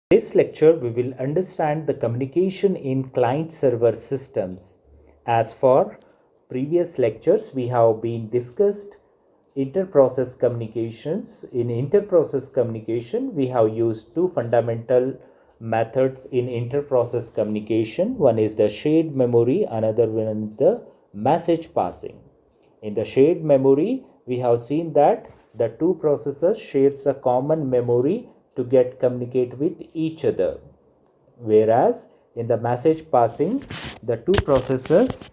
This lecture we will understand the communication in client-server systems. As for previous lectures, we have been discussed inter-process communications. In inter-process communication, we have used two fundamental methods in inter-process communication. One is the shared memory, another one is the message passing. In the shared memory, we have seen that the two processors shares a common memory to get communicate with each other. Whereas in the message passing, the two processors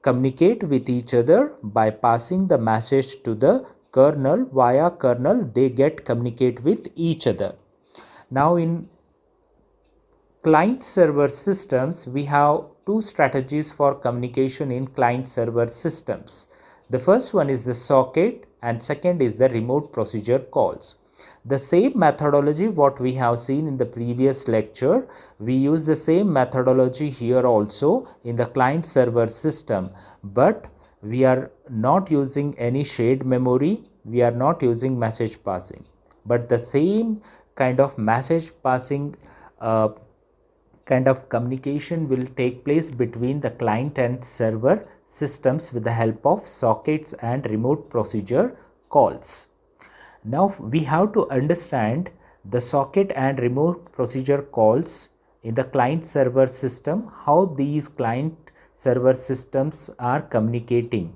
communicate with each other by passing the message to the kernel. Via kernel, they get communicate with each other. Now in client server systems, we have two strategies for communication in client server systems. The first one is the socket and second is the remote procedure calls. The same methodology what we have seen in the previous lecture, we use the same methodology here also in the client server system, but we are not using any shared memory, we are not using message passing, but the same kind of message passing kind of communication will take place between the client and server systems with the help of sockets and remote procedure calls. Now we have to understand the socket and remote procedure calls in the client server system, how these client server systems are communicating.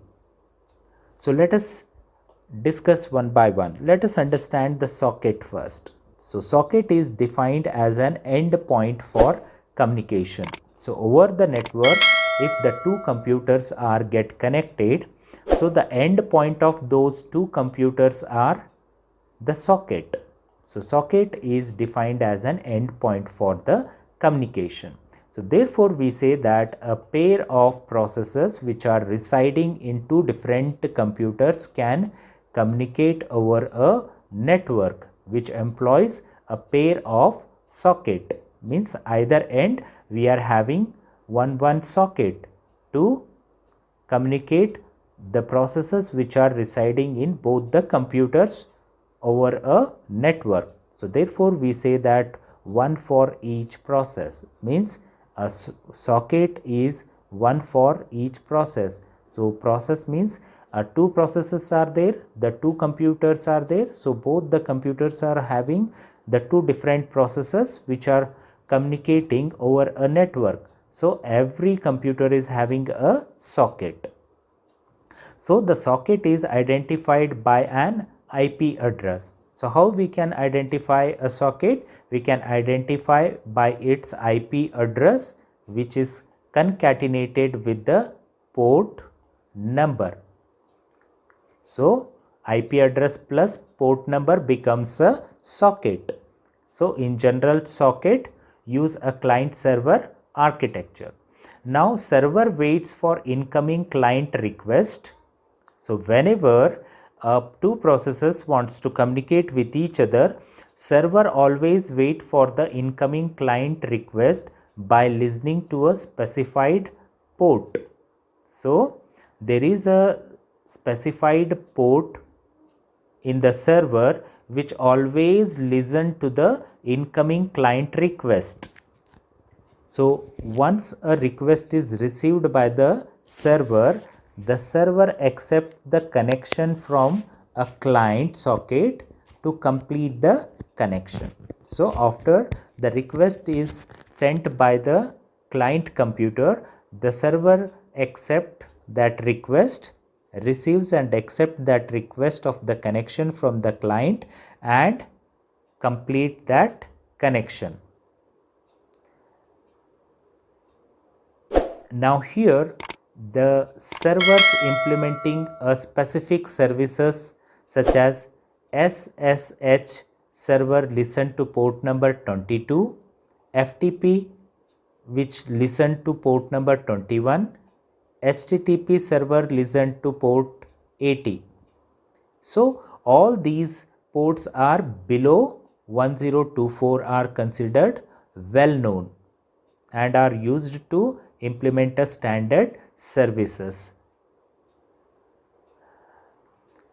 So let us discuss one by one. Let us understand the socket first. So socket is defined as an endpoint for communication. So over the network, if the two computers are get connected, so the endpoint of those two computers are the socket. So socket is defined as an endpoint for the communication. So therefore we say that a pair of processors which are residing in two different computers can communicate over a network which employs a pair of socket. Means either end we are having one socket to communicate the processes which are residing in both the computers over a network. So therefore we say that one for each process, means a socket is one for each process. So process means two processes are there, the two computers are there, so both the computers are having the two different processes which are communicating over a network. So every computer is having a socket. So the socket is identified by an IP address. So how we can identify a socket? We can identify by its IP address which is concatenated with the port number. So IP address plus port number becomes a socket. So in general, socket use a client server architecture. Now server waits for incoming client request. So whenever two processes wants to communicate with each other, server always wait for the incoming client request by listening to a specified port. So there is a specified port in the server which always listen to the incoming client request. So once a request is received by the server accepts the connection from a client socket to complete the connection. So after the request is sent by the client computer, the server accepts that request, receives and accepts that request of the connection from the client and complete that connection. Now here the servers implementing a specific services such as SSH server listen to port number 22, FTP which listen to port number 21, HTTP server listen to port 80. So all these ports are below 1024 are considered well known and are used to implement a standard services.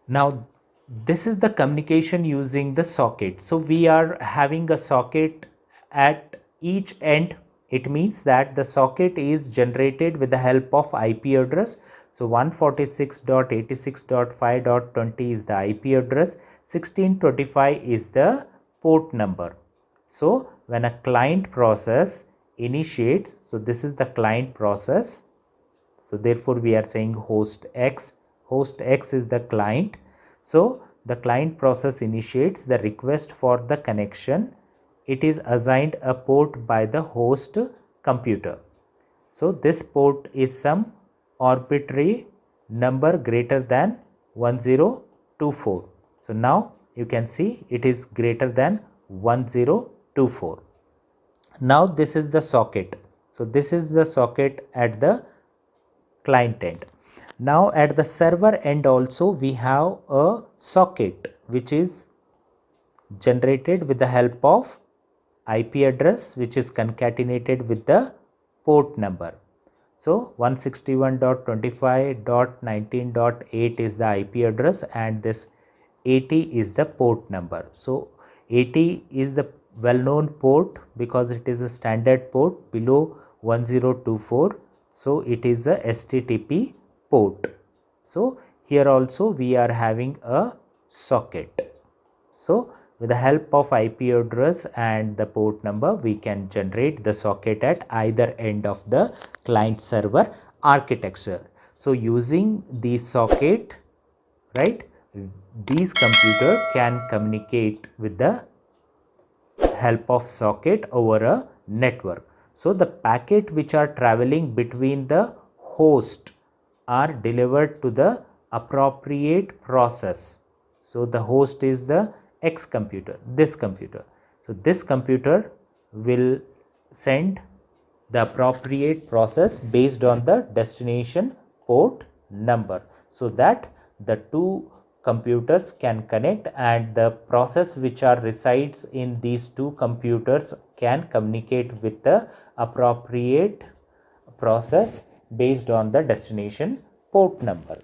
Now This is the communication using the socket. So we are having a socket at each end. It means that the socket is generated with the help of IP address. So 146.86.5.20 is the IP address, 1625 is the port number. So when a client process initiates, so this is the client process. So therefore we are saying host X is the client. So the client process initiates the request for the connection. It is assigned a port by the host computer. So this port is some arbitrary number greater than 1024. So now you can see it is greater than 1024. Now this is the socket. So this is the socket at the client end. Now at the server end also we have a socket which is generated with the help of IP address, which is concatenated with the port number. So 161.25.19.8 is the IP address and this 80 is the port number. So 80 is the well-known port because it is a standard port below 1024. So it is a STTP port. So here also we are having a socket. So with the help of IP address and the port number, we can generate the socket at either end of the client server architecture. So using the socket, right, these computer can communicate with the help of socket over a network. So the packet which are traveling between the host are delivered to the appropriate process. So the host is the X computer, this computer. So this computer will send the appropriate process based on the destination port number, so that the two computers can connect and the process which are resides in these two computers can communicate with the appropriate process based on the destination port number.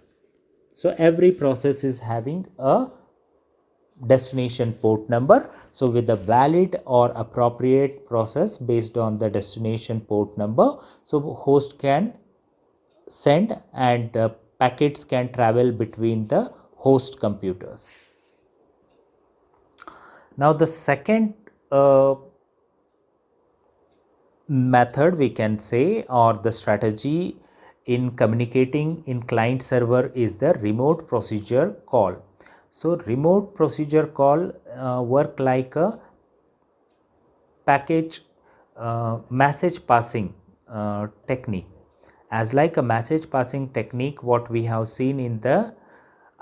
So every process is having a destination port number. So with a valid or appropriate process based on the destination port number, so host can send and packets can travel between the host computers. Now the second method we can say, or the strategy in communicating in client server, is the remote procedure call. So remote procedure call work like a package message passing technique. As like a message passing technique what we have seen in the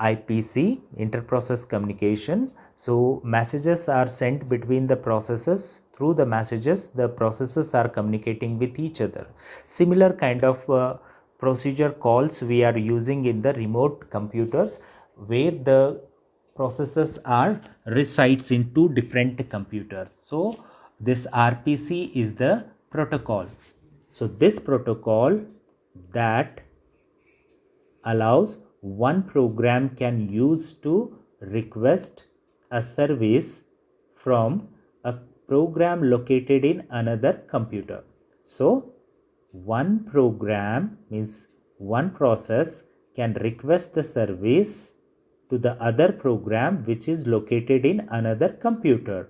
IPC, inter-process communication. So messages are sent between the processes. Through the messages the processes are communicating with each other. Similar kind of procedure calls we are using in the remote computers, where the processes are resides in two different computers. So this RPC is the protocol. So this protocol that allows one program can use to request a service from a program located in another computer. So one program means one process can request the service to the other program which is located in another computer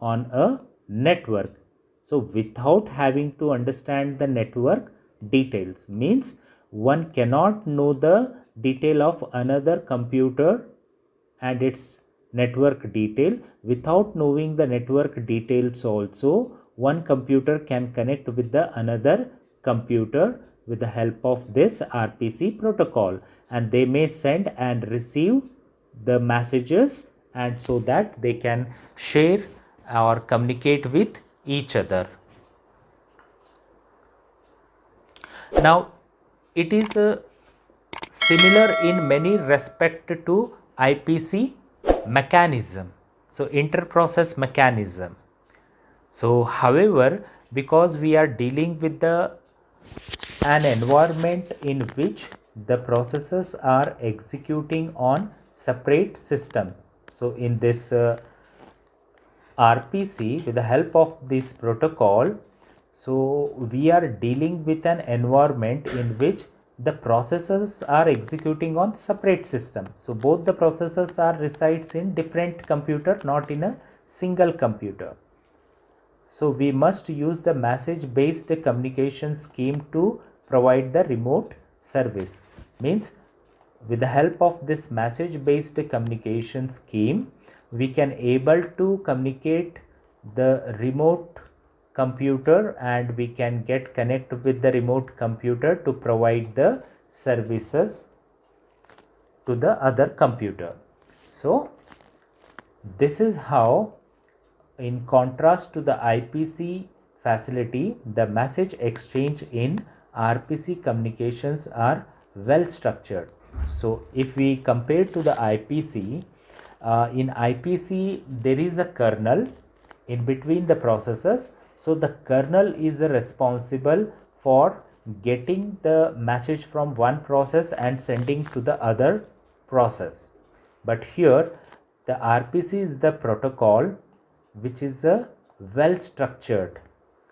on a network. So without having to understand the network details, means one cannot know the detail of another computer and its network detail. Without knowing the network details also, one computer can connect with the another computer with the help of this RPC protocol, and they may send and receive the messages, and so that they can share or communicate with each other. Now it is similar in many respect to IPC mechanism, so inter-process mechanism. So however, because we are dealing with an environment in which the processes are executing on separate system. So in this RPC, with the help of this protocol, so we are dealing with an environment in which the processors are executing on separate system. So both the processors are resides in different computer, not in a single computer. So we must use the message based communication scheme to provide the remote service. Means with the help of this message based communication scheme, we can able to communicate the remote computer, and we can get connect with the remote computer to provide the services to the other computer. So this is how, in contrast to the IPC facility, the message exchange in RPC communications are well structured. So if we compare to the IPC, in IPC there is a kernel in between the processors. So the kernel is responsible for getting the message from one process and sending to the other process. But here the RPC is the protocol which is a well structured,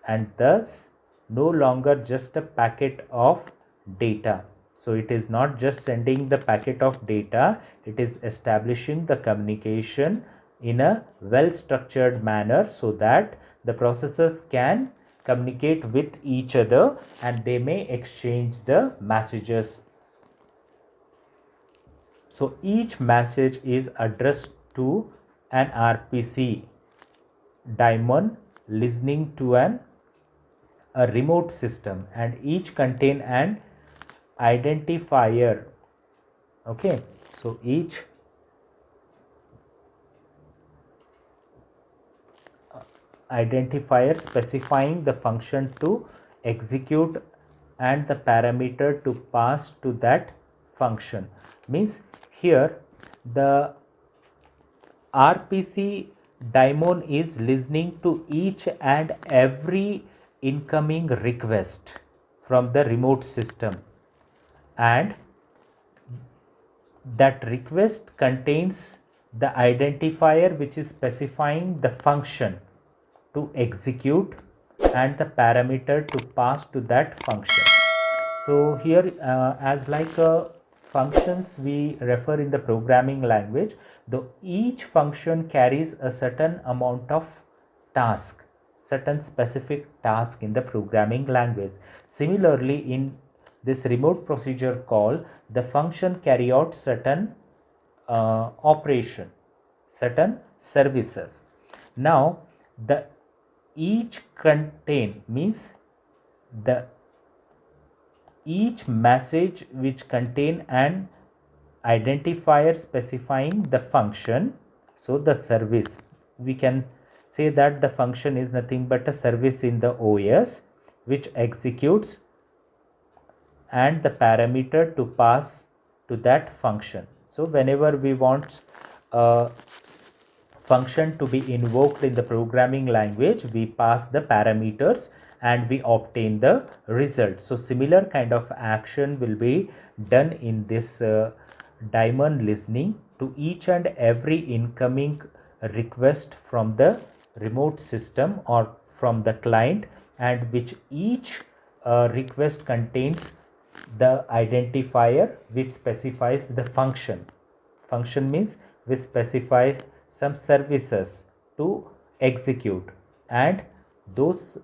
and thus no longer just a packet of data. So it is not just sending the packet of data, it is establishing the communication in a well structured manner so that the processors can communicate with each other and they may exchange the messages. So each message is addressed to an RPC daemon listening to a remote system, and each contain an identifier. Okay, so each identifier specifying the function to execute and the parameter to pass to that function. Means here the RPC daemon is listening to each and every incoming request from the remote system, and that request contains the identifier which is specifying the function to execute and the parameter to pass to that function. So here as like functions we refer in the programming language, though each function carries a certain amount of task, certain specific task in the programming language. Similarly, in this remote procedure call, the function carry out certain operation, certain services. Now the each contain means the each message which contain an identifier specifying the function. So the service, we can say that the function is nothing but a service in the OS which executes and the parameter to pass to that function. So whenever we want a function to be invoked in the programming language, we pass the parameters and we obtain the result. So similar kind of action will be done in this daemon listening to each and every incoming request from the remote system or from the client, and which each request contains the identifier which specifies the function. Function means we specify some services to execute, and those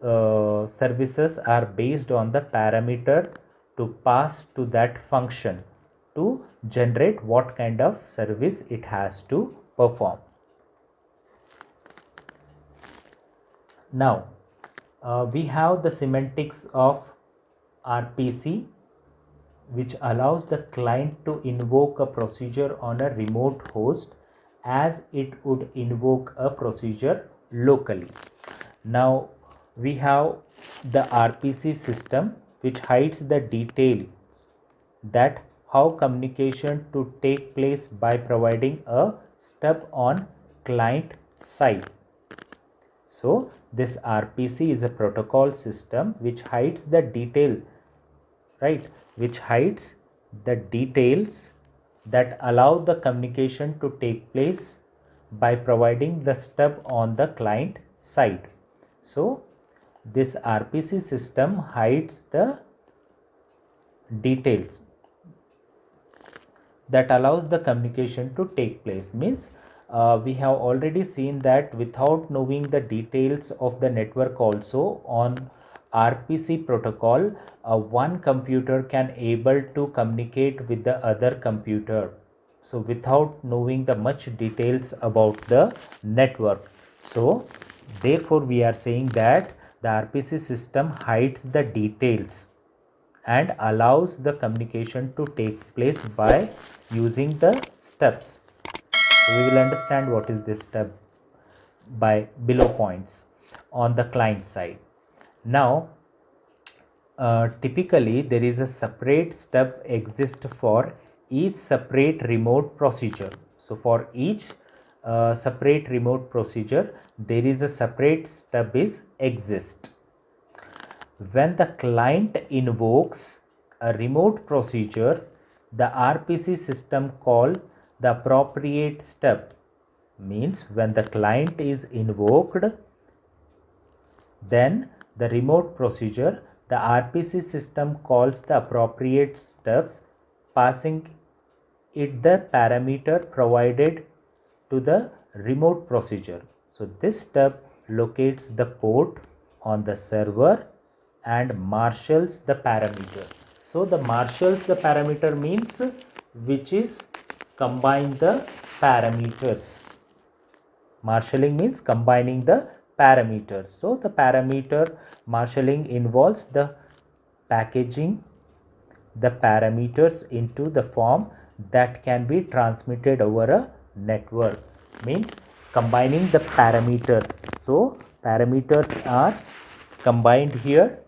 services are based on the parameter to pass to that function to generate what kind of service it has to perform. Now we have the semantics of RPC, which allows the client to invoke a procedure on a remote host as it would invoke a procedure locally. Now we have the RPC system which hides the details that how communication to take place by providing a stub on client side. So this RPC is a protocol system which hides the detail, right, which hides the details that allow the communication to take place by providing the stub on the client side. So this RPC system hides the details that allows the communication to take place. Means we have already seen that without knowing the details of the network also on RPC protocol, one computer can able to communicate with the other computer. So without knowing the much details about the network. So therefore we are saying that the RPC system hides the details and allows the communication to take place by using the stubs. So we will understand what is this stub by below points on the client side. Now typically there is a separate stub exist for each separate remote procedure. So for each separate remote procedure there is a separate stub is exist. When the client invokes a remote procedure, the RPC system call the appropriate stub. Means when the client is invoked, then the remote procedure, the RPC system calls the appropriate stubs, passing it the parameter provided to the remote procedure. So this stub locates the port on the server and marshals the parameter. So the marshals the parameter means which is combine the parameters. Marshalling means combining the parameters. So the parameter marshalling involves the packaging the parameters into the form that can be transmitted over a network. Means combining the parameters. So parameters are combined here,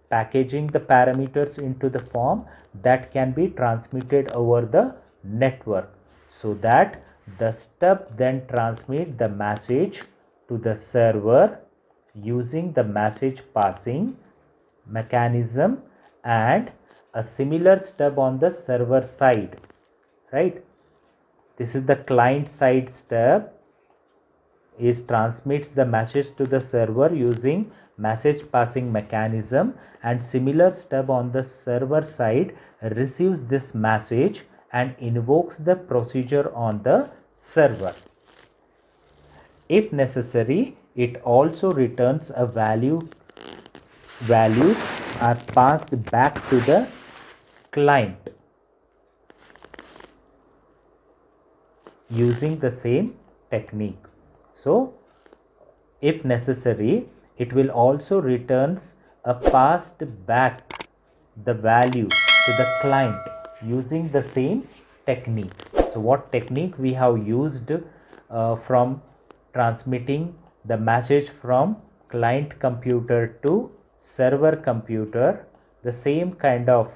packaging the parameters into the form that can be transmitted over the network, so that the stub then transmit the message to the server using the message passing mechanism and a similar stub on the server side, right? This is the client side stub is transmits the message to the server using message passing mechanism, and similar stub on the server side receives this message and invokes the procedure on the server. If necessary, it also returns a value. Values are passed back to the client using the same technique. So if necessary, it will also returns a passed back the value to the client using the same technique. So what technique we have used from transmitting the message from client computer to server computer, the same kind of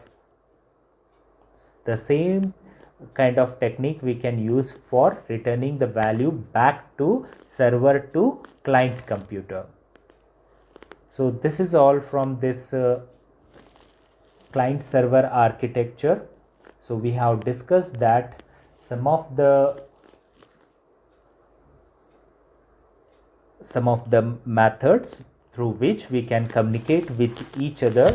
technique we can use for returning the value back to server to client computer. So this is all from this client server architecture. So we have discussed that some of the methods through which we can communicate with each other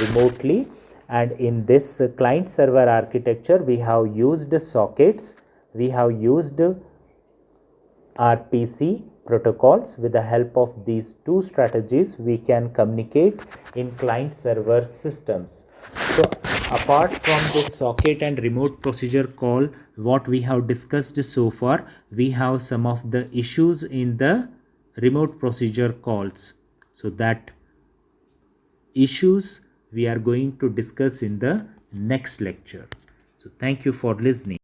remotely, and in this client server architecture we have used sockets, we have used RPC protocols. With the help of these two strategies we can communicate in client server systems. So apart from this socket and remote procedure call, what we have discussed so far, we have some of the issues in the remote procedure calls. So that issues we are going to discuss in the next lecture. So thank you for listening.